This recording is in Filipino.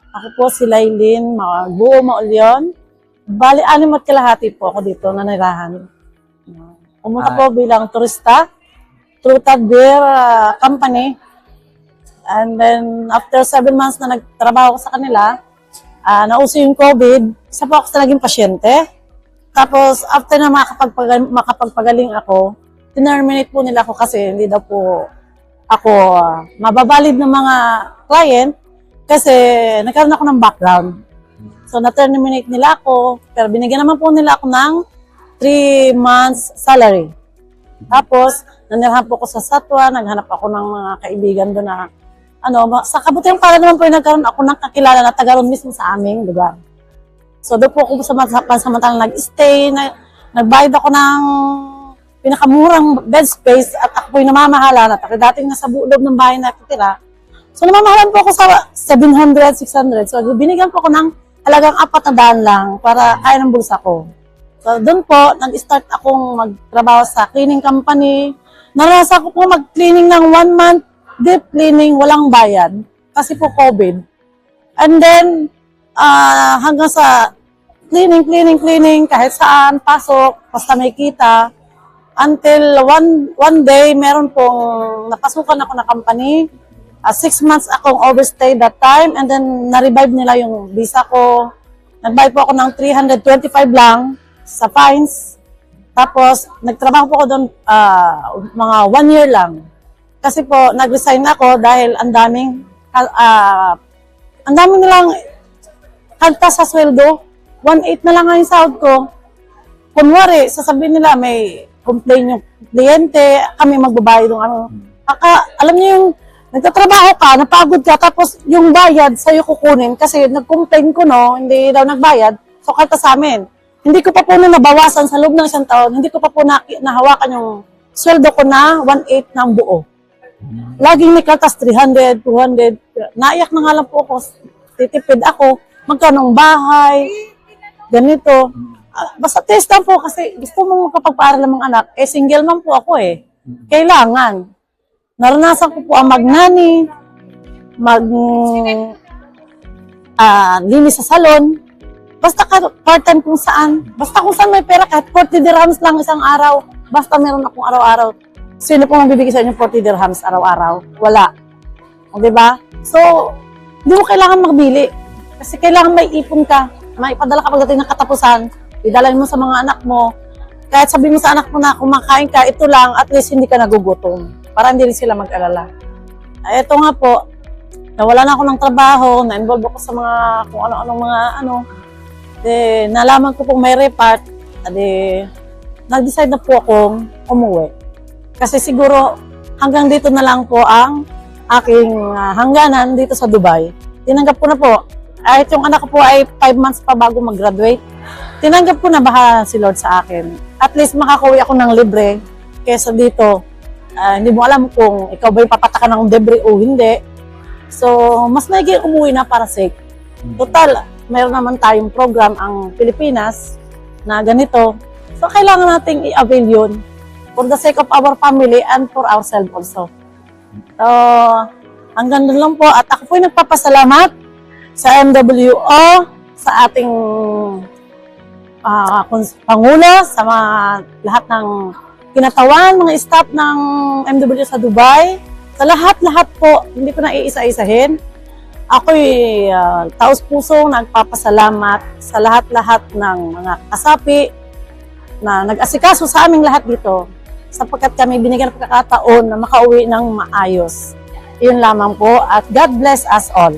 Ako po si Laylin Buo Maulyon. Bali, 6 at kalahati po ako dito nanirahan. Pumunta po bilang turista through Tadbir Company. And then, after 7 months na nagtrabaho ko sa kanila, nauso yung COVID, isa po ako sa naging pasyente. Tapos, after na makapagpagaling ako, tinerminate po nila ako kasi hindi daw po ako mababalid ng mga client kasi nagkaroon ako ng background. So, na-terminate nila ako, pero binigyan naman po nila ako ng 3 months salary. Tapos, nanirahan po ako sa Satwa, naghanap ako ng mga kaibigan doon na, sa kabutihan para naman po nagkaroon ako ng kakilala na taga roon mismo sa aming lugar. So, doon po ako samantalang nag-stay, nagbayad ako ng pinakamurang bed space at ako po'y namamahala na dating nasa loob ng bahay na kitira. So, namamahalan po ako sa 700, 600. So, binigyan po ako ng halagang 400 lang para kaya ng bulsa ko. So, doon po, nag-start akong magtrabaho sa cleaning company. Naranasan ko po mag-cleaning ng 1 month, deep cleaning, walang bayad. Kasi po COVID. And then, hanggang sa cleaning, kahit saan, pasok, basta may kita. Until one day, meron pong napasukan ako na company. 6 months akong overstay that time and then na-revive nila yung visa ko. Nag-buy po ako ng 325 lang sa fines. Tapos, nagtrabaho po ako doon mga 1 year lang. Kasi po, nag-resign ako dahil ang daming nilang kanta sa sweldo. 1.8 na lang ang sahod ko. Kunwari, sasabihin nila may complain yung kliyente, kami magbabayad ng alam niyo yung nagtatrabaho ka, napagod ka, tapos yung bayad sa'yo kukunin kasi nag-complain ko, hindi daw nagbayad, so kalta sa amin. Hindi ko pa po nabawasan sa loob ng 1 taon, hindi ko pa po nahawakan yung sweldo ko na 1.8 ng buo. Laging may kaltas 300, 200, naiyak na nga lang po ako, titipid ako, magkanong bahay, ganito. Basta test lang po kasi gusto mong magpapag-aaral ng mga anak, single man po ako Kailangan. Naranasan ko po ang magnani, linis sa salon, basta part-time kung saan, basta kung saan may pera, kahit 40 dirhams lang isang araw, basta meron akong araw-araw. Sino po magbibigay sa inyo 40 dirhams araw-araw? Wala. O, diba? So, hindi mo kailangan magbili. Kasi kailangan may ipon ka, may ipadala ka pagdating ng katapusan, idalhin mo sa mga anak mo, kahit sabihin mo sa anak mo na kumakain ka, ito lang, at least hindi ka nagugutom. Para hindi rin sila mag-alala. Ito nga po, nawala na ako ng trabaho, na-involve ako sa mga, kung ano-anong mga nalaman ko pong may repart, nag-decide na po akong umuwi. Kasi siguro, hanggang dito na lang po ang aking hangganan dito sa Dubai. Tinanggap ko na po, kahit yung anak ko po ay 5 months pa bago mag-graduate, tinanggap ko na bahala si Lord sa akin. At least makakauwi ako ng libre, kesa dito, hindi mo alam kung ikaw ba yung papatakan ng debris o hindi. So, mas maigi umuwi na para safe. Total, mayroon naman tayong program ang Pilipinas na ganito. So, kailangan nating i-avail yun for the sake of our family and for ourselves also. So, hanggang doon lang po. At ako po yung nagpapasalamat sa MWO, sa ating Pangulo, sa mga lahat ng kinatawan, mga staff ng MWO sa Dubai, sa lahat-lahat po, hindi ko na iisa-isahin. Ako'y taos-puso nagpapasalamat sa lahat-lahat ng mga kasapi na nag-asikaso sa aming lahat dito sapagkat kami binigyan ng pagkakataon na makauwi ng maayos. Iyon lamang po at God bless us all.